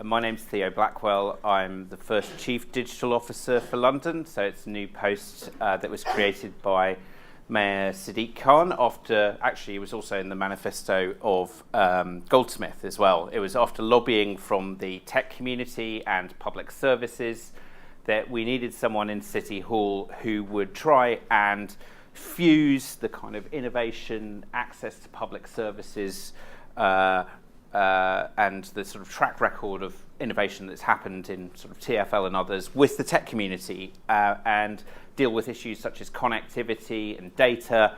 My name's Theo Blackwell. I'm the first Chief Digital Officer for London, so it's a new post that was created by Mayor Sadiq Khan after, actually it was also in the manifesto of Goldsmith as well. It was after lobbying from the tech community and public services that we needed someone in City Hall who would try and fuse the kind of innovation, access to public services, and the sort of track record of innovation that's happened in sort of TfL and others with the tech community, and deal with issues such as connectivity and data,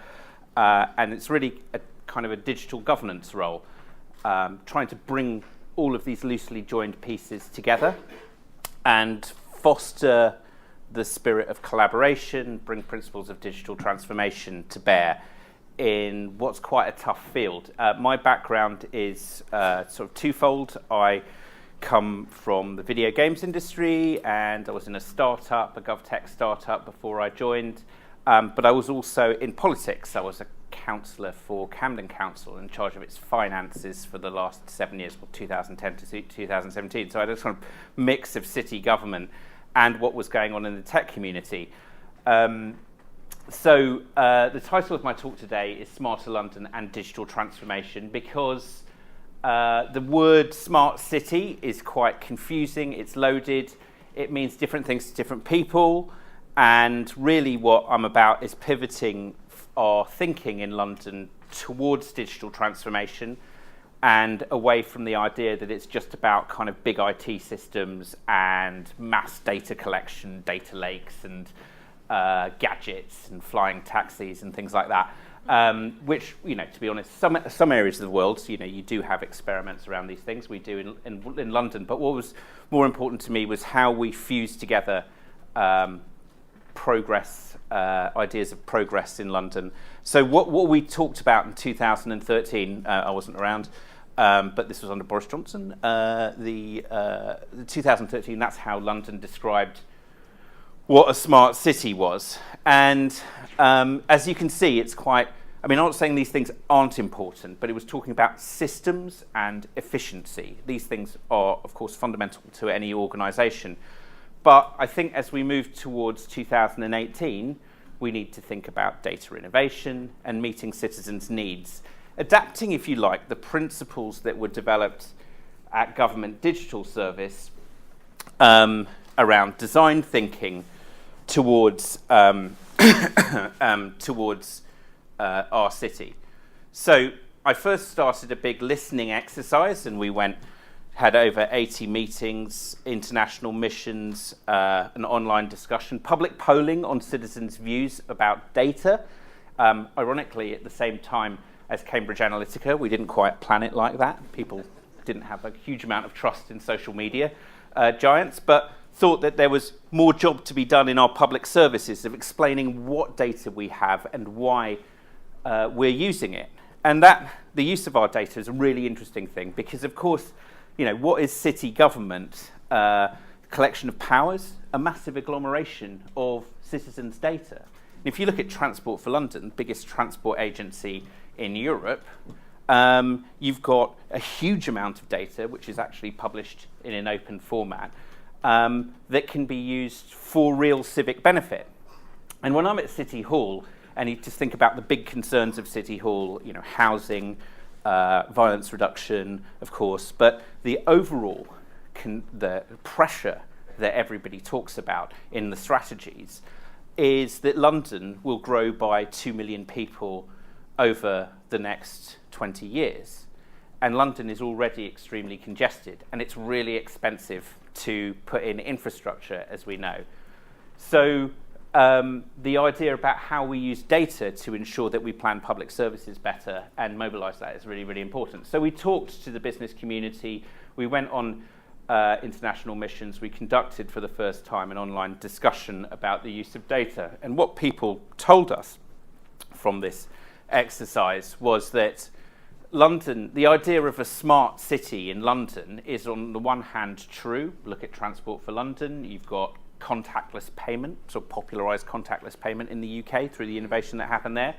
and it's really a kind of a digital governance role, trying to bring all of these loosely joined pieces together and foster the spirit of collaboration, bring principles of digital transformation to bear in what's quite a tough field. My background is sort of twofold. I come from the video games industry, and I was in a startup, a GovTech startup, before I joined. But I was also in politics. I was a councillor for Camden Council, in charge of its finances for the last 7 years, from 2010 to 2017. So I had a sort of mix of city government and what was going on in the tech community. So the title of my talk today is Smarter London and Digital Transformation, because the word smart city is quite confusing, it's loaded, it means different things to different people, and really what I'm about is pivoting our thinking in London towards digital transformation and away from the idea that it's just about kind of big IT systems and mass data collection, data lakes, and gadgets and flying taxis and things like that, which, you know, to be honest, some areas of the world, you know, you do have experiments around these things. We do in London. But what was more important to me was how we fuse together progress, ideas of progress in London. So what we talked about in 2013, I wasn't around, but this was under Boris Johnson. The 2013, that's how London described what a smart city was. And as you can see, it's quite, I mean, I'm not saying these things aren't important, but it was talking about systems and efficiency. These things are, of course, fundamental to any organisation. But I think as we move towards 2018, we need to think about data innovation and meeting citizens' needs, adapting, if you like, the principles that were developed at Government Digital Service around design thinking towards our city. So I first started a big listening exercise, and we had over 80 meetings, international missions, an online discussion, public polling on citizens' views about data. Ironically, at the same time as Cambridge Analytica, we didn't quite plan it like that. People didn't have a huge amount of trust in social media giants, but thought that there was more job to be done in our public services of explaining what data we have and why we're using it. And that the use of our data is a really interesting thing, because of course, you know, what is city government? Collection of powers, a massive agglomeration of citizens' data. And if you look at Transport for London, biggest transport agency in Europe, you've got a huge amount of data which is actually published in an open format, that can be used for real civic benefit. And when I'm at City Hall, and you just think about the big concerns of City Hall, you know, housing, violence reduction, of course, but the overall the pressure that everybody talks about in the strategies is that London will grow by 2 million people over the next 20 years. And London is already extremely congested, and it's really expensive to put in infrastructure, as we know. So the idea about how we use data to ensure that we plan public services better and mobilise that is really, really important. So we talked to the business community, we went on international missions, we conducted for the first time an online discussion about the use of data. And what people told us from this exercise was that London, the idea of a smart city in London is on the one hand true. Look at Transport for London. You've got contactless payment, sort of popularised contactless payment in the UK through the innovation that happened there,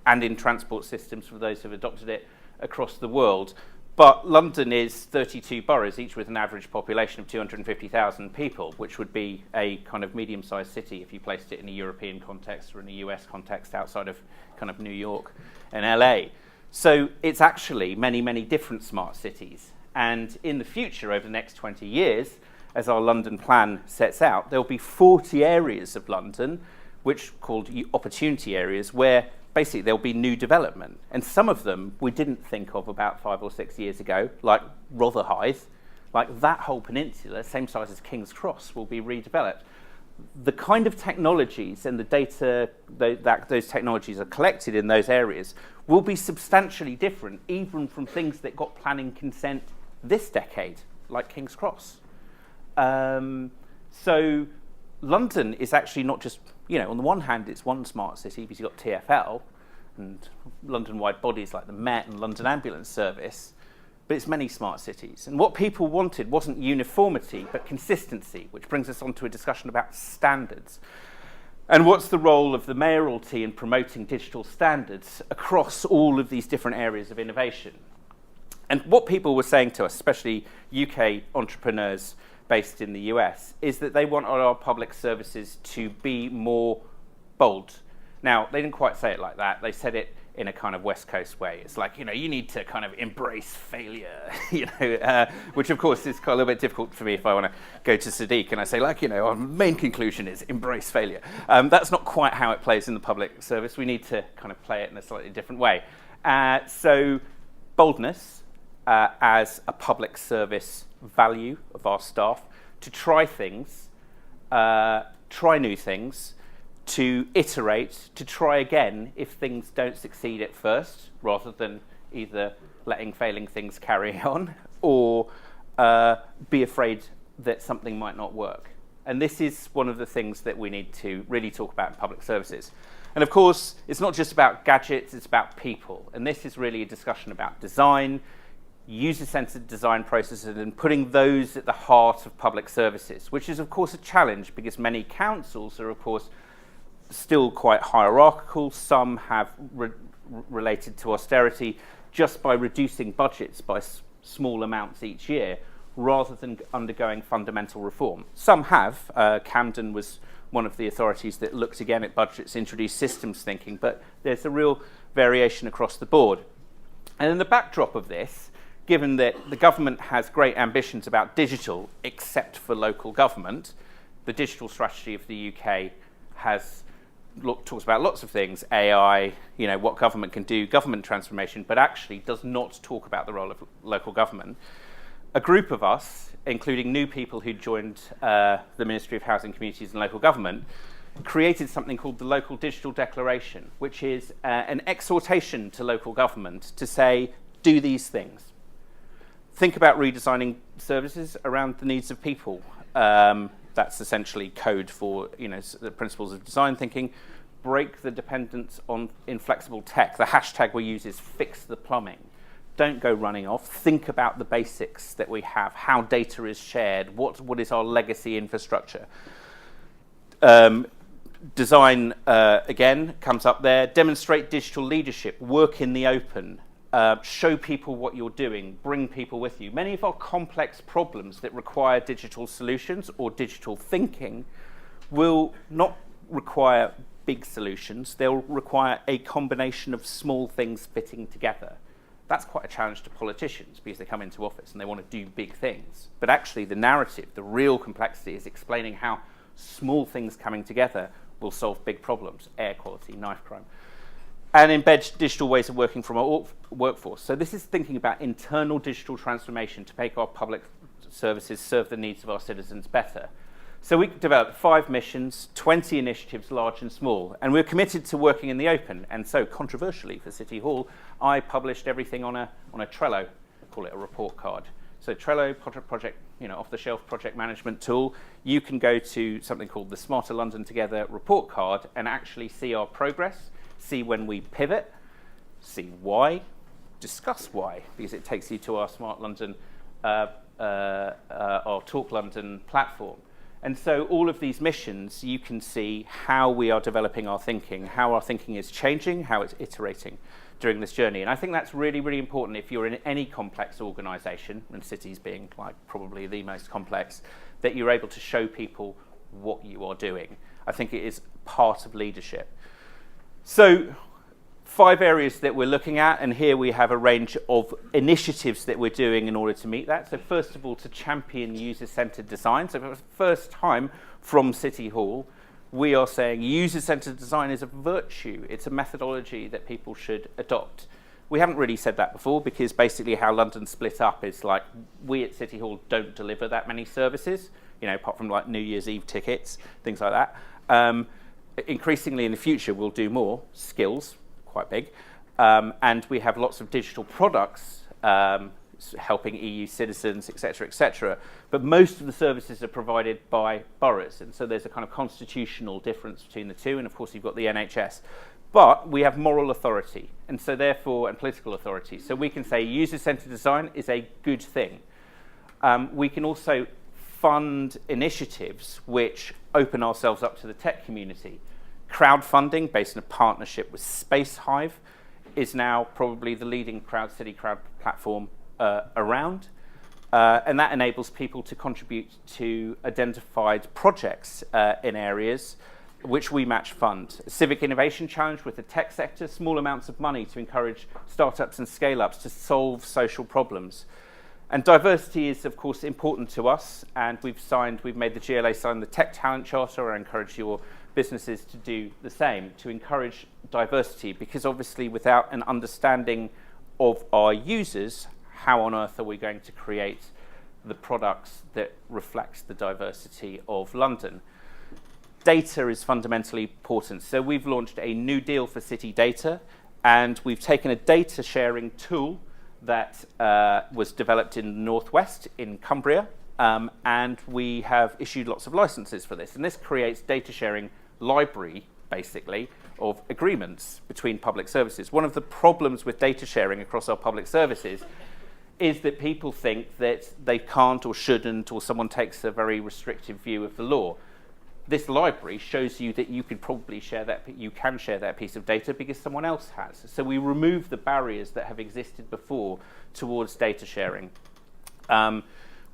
and in transport systems for those who have adopted it across the world. But London is 32 boroughs, each with an average population of 250,000 people, which would be a kind of medium-sized city if you placed it in a European context or in a US context outside of kind of New York and LA. So it's actually many, many different smart cities. And in the future, over the next 20 years, as our London plan sets out, there'll be 40 areas of London, which are called opportunity areas, where basically there'll be new development. And some of them we didn't think of about 5 or 6 years ago, like Rotherhithe, like that whole peninsula, same size as King's Cross, will be redeveloped. The kind of technologies and the data that those technologies are collected in those areas will be substantially different, even from things that got planning consent this decade, like King's Cross. So London is actually not just, on the one hand, it's one smart city because you've got TfL and London-wide bodies like the Met and London Ambulance Service, but it's many smart cities. And what people wanted wasn't uniformity, but consistency, which brings us on to a discussion about standards. And what's the role of the mayoralty in promoting digital standards across all of these different areas of innovation? And what people were saying to us, especially UK entrepreneurs based in the US, is that they want our public services to be more bold. Now, they didn't quite say it like that. They said it in a kind of West Coast way. It's like, you need to kind of embrace failure, which of course is a little bit difficult for me if I want to go to Sadiq and I say, our main conclusion is embrace failure. That's not quite how it plays in the public service. We need to kind of play it in a slightly different way. So boldness as a public service value of our staff, to try things, try new things, to iterate, to try again if things don't succeed at first, rather than either letting failing things carry on or be afraid that something might not work. And this is one of the things that we need to really talk about in public services. And of course, it's not just about gadgets, it's about people. And this is really a discussion about design, user-centered design processes, and putting those at the heart of public services, which is of course a challenge because many councils are of course still quite hierarchical. Some have related to austerity just by reducing budgets by small amounts each year rather than undergoing fundamental reform. Some have. Camden was one of the authorities that looked again at budgets, introduced systems thinking, but there's a real variation across the board. And in the backdrop of this, given that the government has great ambitions about digital, except for local government, the digital strategy of the UK talks about lots of things, AI, what government can do, government transformation, but actually does not talk about the role of local government. A group of us, including new people who joined the Ministry of Housing, Communities and Local Government, created something called the Local Digital Declaration, which is an exhortation to local government to say, do these things. Think about redesigning services around the needs of people. That's essentially code for the principles of design thinking. Break the dependence on inflexible tech. The hashtag we use is fix the plumbing. Don't go running off. Think about the basics that we have, how data is shared, what is our legacy infrastructure. Design, again, comes up there. Demonstrate digital leadership, work in the open. Show people what you're doing, bring people with you. Many of our complex problems that require digital solutions or digital thinking will not require big solutions. They'll require a combination of small things fitting together. That's quite a challenge to politicians because they come into office and they want to do big things. But actually the narrative, the real complexity is explaining how small things coming together will solve big problems, air quality, knife crime. And embed digital ways of working from our workforce. So this is thinking about internal digital transformation to make our public services serve the needs of our citizens better. So we developed 5 missions, 20 initiatives, large and small, and we're committed to working in the open. And so, controversially for City Hall, I published everything on a Trello, call it a report card. So Trello, project, off-the-shelf project management tool. You can go to something called the Smarter London Together report card and actually see our progress, see when we pivot, see why, discuss why, because it takes you to our Smart London, our Talk London platform. And so all of these missions, you can see how we are developing our thinking, how our thinking is changing, how it's iterating during this journey. And I think that's really, really important if you're in any complex organisation, and cities being like probably the most complex, that you're able to show people what you are doing. I think it is part of leadership. So 5 areas that we're looking at, and here we have a range of initiatives that we're doing in order to meet that. So first of all, to champion user-centred design. So for the first time from City Hall, we are saying user-centred design is a virtue. It's a methodology that people should adopt. We haven't really said that before, because basically how London's split up is like, we at City Hall don't deliver that many services, you know, apart from like New Year's Eve tickets, things like that. Increasingly in the future, we'll do more skills, quite big, and we have lots of digital products helping EU citizens, etc., etc. But most of the services are provided by boroughs, and so there's a kind of constitutional difference between the two. And of course, you've got the NHS, but we have moral authority, and so therefore, and political authority. So we can say user-centred design is a good thing. We can also fund initiatives which open ourselves up to the tech community. Crowdfunding, based on a partnership with Space Hive, is now probably the leading crowd platform around. And that enables people to contribute to identified projects in areas which we match fund. Civic Innovation Challenge with the tech sector, small amounts of money to encourage startups and scale-ups to solve social problems. And diversity is, of course, important to us, and we've made the GLA sign the Tech Talent Charter. I encourage your businesses to do the same, to encourage diversity, because obviously without an understanding of our users, how on earth are we going to create the products that reflects the diversity of London? Data is fundamentally important. So we've launched a new deal for city data, and we've taken a data sharing tool that was developed in the Northwest, in Cumbria, and we have issued lots of licenses for this. And this creates data sharing library, basically, of agreements between public services. One of the problems with data sharing across our public services is that people think that they can't or shouldn't, or someone takes a very restrictive view of the law. This library shows you that you could probably share that, you can share that piece of data because someone else has. So we remove the barriers that have existed before towards data sharing.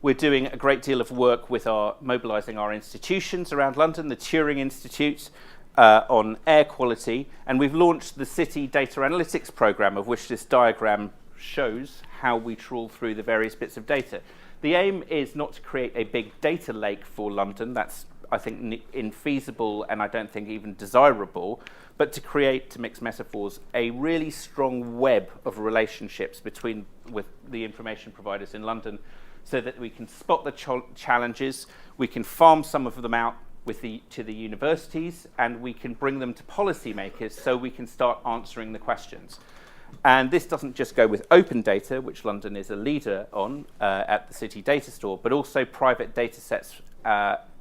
We're doing a great deal of work with mobilising our institutions around London, the Turing Institute on air quality, and we've launched the City Data Analytics Programme, of which this diagram shows how we trawl through the various bits of data. The aim is not to create a big data lake for London. That's, I think, infeasible and I don't think even desirable, but to create, to mix metaphors, a really strong web of relationships with the information providers in London, so that we can spot the challenges, we can farm some of them out to the universities, and we can bring them to policymakers so we can start answering the questions. And this doesn't just go with open data, which London is a leader on at the City Data Store, but also private data sets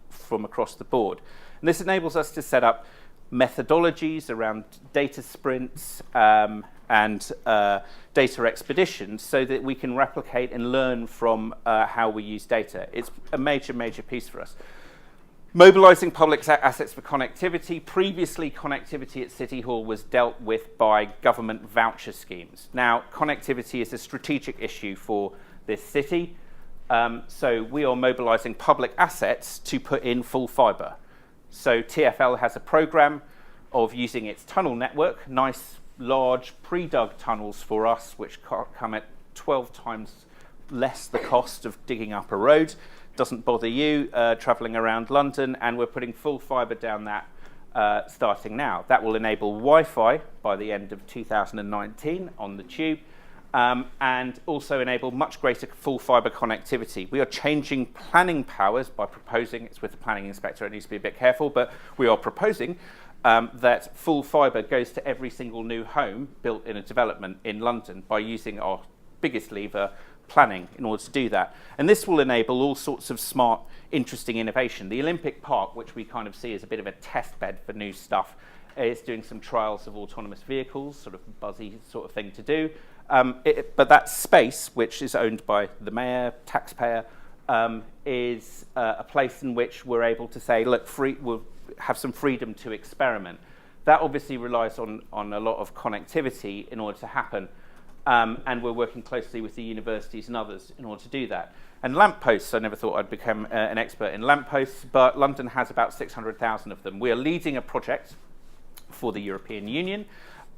from across the board. And this enables us to set up methodologies around data sprints and data expeditions, so that we can replicate and learn from how we use data. It's a major, major piece for us. Mobilising public assets for connectivity. Previously, connectivity at City Hall was dealt with by government voucher schemes. Now, connectivity is a strategic issue for this city, so we are mobilising public assets to put in full fibre. So TfL has a programme of using its tunnel network, nice, large, pre-dug tunnels for us, which come at 12 times less the cost of digging up a road. Doesn't bother you travelling around London, and we're putting full fibre down that starting now. That will enable Wi-Fi by the end of 2019 on the tube, and also enable much greater full fibre connectivity. We are changing planning powers by proposing, it's with the planning inspector, it needs to be a bit careful, but we are proposing that full fibre goes to every single new home built in a development in London by using our biggest lever, planning, in order to do that. And this will enable all sorts of smart, interesting innovation. The Olympic Park, which we kind of see as a bit of a test bed for new stuff, is doing some trials of autonomous vehicles, sort of buzzy sort of thing to do. But that space, which is owned by the mayor, taxpayer, is a place in which we're able to say, look, we'll have some freedom to experiment. That obviously relies on a lot of connectivity in order to happen, and we're working closely with the universities and others in order to do that. And lampposts, I never thought I'd become an expert in lampposts, but London has about 600,000 of them. We are leading a project for the European Union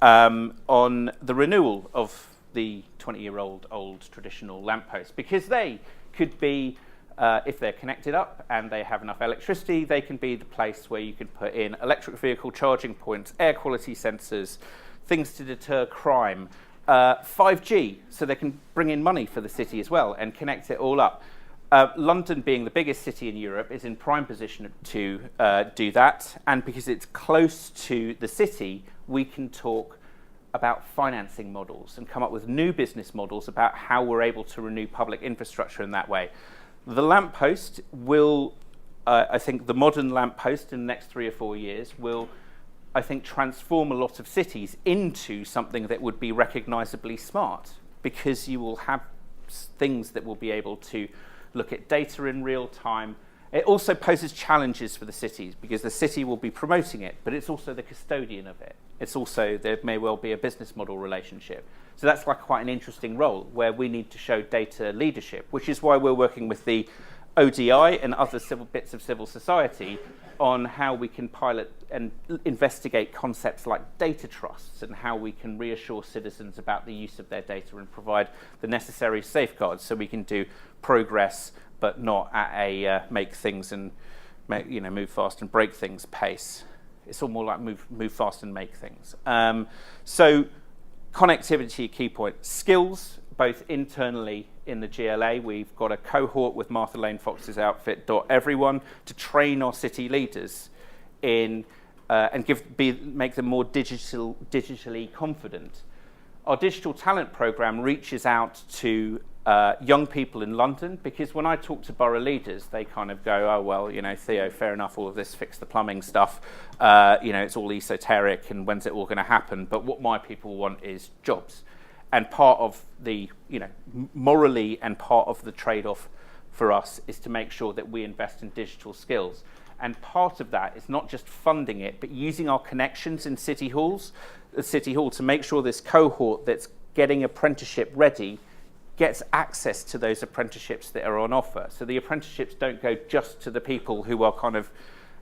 on the renewal of the 20-year-old traditional lampposts, because they could be, if they're connected up and they have enough electricity, they can be the place where you can put in electric vehicle charging points, air quality sensors, things to deter crime, 5G, so they can bring in money for the city as well and connect it all up. London, being the biggest city in Europe, is in prime position to do that, and because it's close to the city, we can talk about financing models and come up with new business models about how we're able to renew public infrastructure in that way. The lamppost will, I think the modern lamppost in the next 3 or 4 years will, I think, transform a lot of cities into something that would be recognisably smart, because you will have things that will be able to look at data in real time. It also poses challenges for the cities, because the city will be promoting it, but it's also the custodian of it. It's also, there may well be a business model relationship. So that's like quite an interesting role where we need to show data leadership, which is why we're working with the ODI and other bits of civil society on how we can pilot and investigate concepts like data trusts and how we can reassure citizens about the use of their data and provide the necessary safeguards so we can do progress, but not at a make things and move fast and break things pace. It's all more like move fast and make things. So connectivity, key point. Skills, both internally in the GLA. We've got a cohort with Martha Lane Fox's outfit, Everyone, to train our city leaders in and make them more digitally confident. Our digital talent program reaches out to young people in London, because when I talk to borough leaders, they kind of go, oh, well, Theo, fair enough, all of this fix the plumbing stuff, it's all esoteric and when's it all going to happen? But what my people want is jobs. And part of the, morally, and part of the trade-off for us is to make sure that we invest in digital skills. And part of that is not just funding it, but using our connections in City Hall to make sure this cohort that's getting apprenticeship ready gets access to those apprenticeships that are on offer. So the apprenticeships don't go just to the people who are kind of,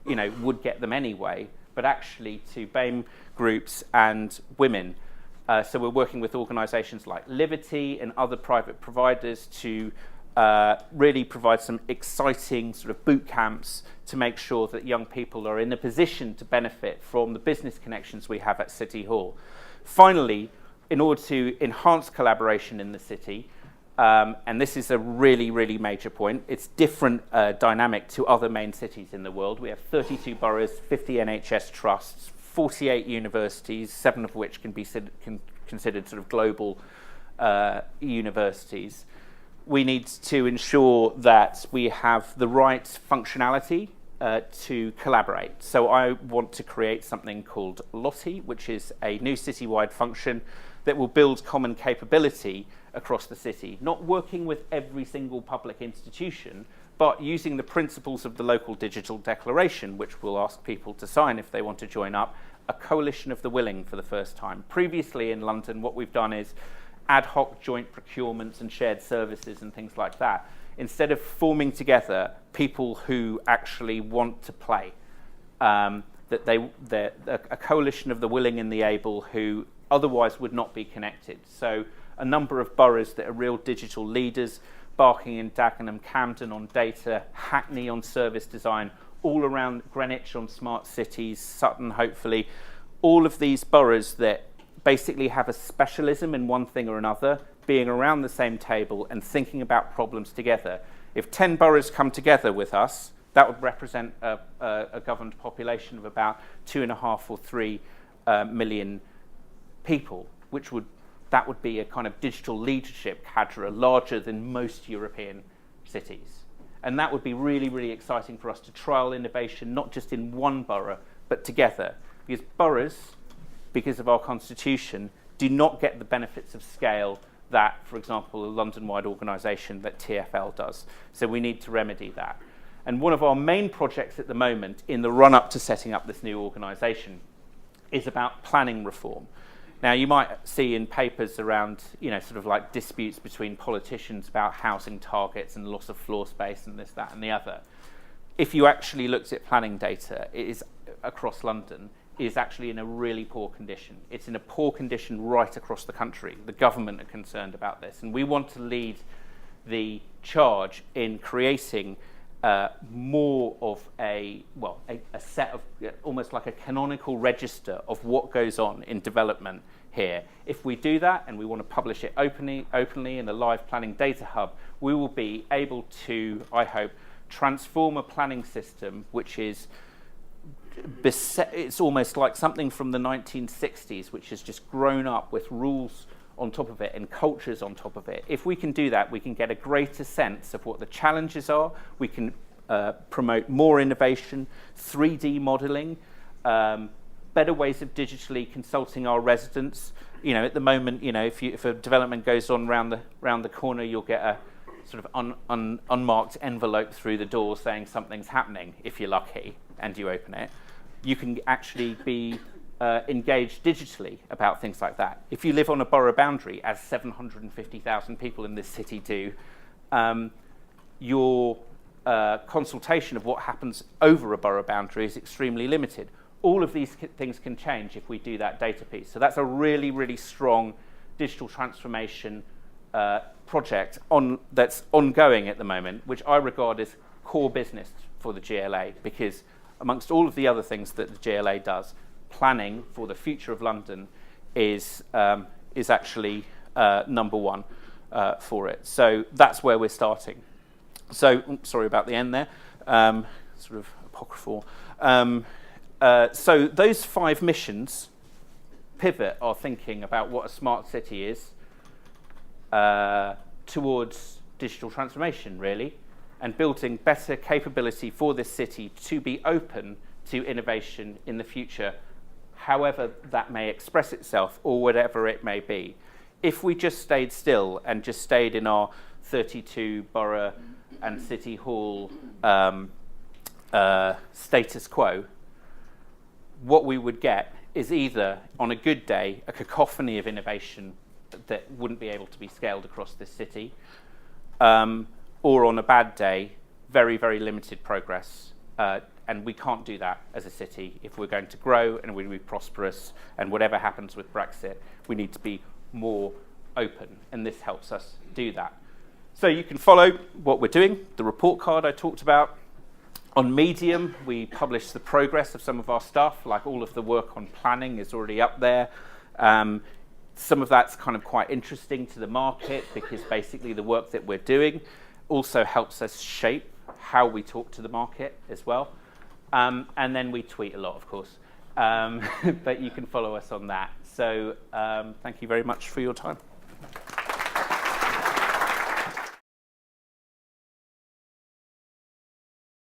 would get them anyway, but actually to BAME groups and women. So we're working with organisations like Liberty and other private providers to really provide some exciting sort of boot camps to make sure that young people are in a position to benefit from the business connections we have at City Hall. Finally, in order to enhance collaboration in the city, and this is a really, really major point, it's different dynamic to other main cities in the world. We have 32 boroughs, 50 NHS trusts, 48 universities, 7 of which can be considered sort of global universities. We need to ensure that we have the right functionality to collaborate. So I want to create something called Lottie, which is a new citywide function that will build common capability across the city, not working with every single public institution, but using the principles of the local digital declaration, which we'll ask people to sign if they want to join up, a coalition of the willing for the first time. Previously in London, what we've done is ad hoc joint procurements and shared services and things like that, instead of forming together people who actually want to play, they're a coalition of the willing and the able who otherwise would not be connected. So a number of boroughs that are real digital leaders, Barking and Dagenham, Camden on data, Hackney on service design, all around Greenwich on smart cities, Sutton hopefully, all of these boroughs that basically have a specialism in one thing or another, being around the same table and thinking about problems together. If 10 boroughs come together with us, that would represent a governed population of about 2.5 or 3 million people, that would be a kind of digital leadership cadre larger than most European cities. And that would be really, really exciting for us to trial innovation, not just in one borough, but together. Because boroughs, because of our constitution, do not get the benefits of scale that, for example, a London-wide organisation that TfL does. So we need to remedy that. And one of our main projects at the moment in the run-up to setting up this new organisation is about planning reform. Now, you might see in papers around, sort of like disputes between politicians about housing targets and loss of floor space and this, that, and the other. If you actually looked at planning data, it is across London, is actually in a really poor condition. It's in a poor condition right across the country. The government are concerned about this, and we want to lead the charge in creating more of a set of almost like a canonical register of what goes on in development here. If we do that, and we want to publish it openly in a live planning data hub, we will be able to, I hope, transform a planning system which is it's almost like something from the 1960s, which has just grown up with rules on top of it and cultures on top of it. If we can do that, we can get a greater sense of what the challenges are. We can promote more innovation, 3D modelling, better ways of digitally consulting our residents. At the moment, if a development goes on round the corner, you'll get a sort of unmarked envelope through the door saying something's happening, if you're lucky, and you open it. You can actually be engaged digitally about things like that. If you live on a borough boundary, as 750,000 people in this city do, your consultation of what happens over a borough boundary is extremely limited. All of these things can change if we do that data piece. So that's a really, really strong digital transformation project that's ongoing at the moment, which I regard as core business for the GLA, because amongst all of the other things that the GLA does, planning for the future of London is actually number one for it. So that's where we're starting. So, sorry about the end there, sort of apocryphal. So those 5 missions pivot our thinking about what a smart city is towards digital transformation, really, and building better capability for this city to be open to innovation in the future, however that may express itself or whatever it may be. If we just stayed still and just stayed in our 32 borough and city hall status quo, what we would get is either, on a good day, a cacophony of innovation that wouldn't be able to be scaled across this city, or on a bad day, very, very limited progress. And we can't do that as a city. If we're going to grow and we be prosperous, and whatever happens with Brexit, we need to be more open, and this helps us do that. So you can follow what we're doing, the report card I talked about. On Medium, we publish the progress of some of our stuff, like all of the work on planning is already up there. Some of that's kind of quite interesting to the market, because basically the work that we're doing also helps us shape how we talk to the market as well. And then we tweet a lot, of course. But you can follow us on that. So thank you very much for your time.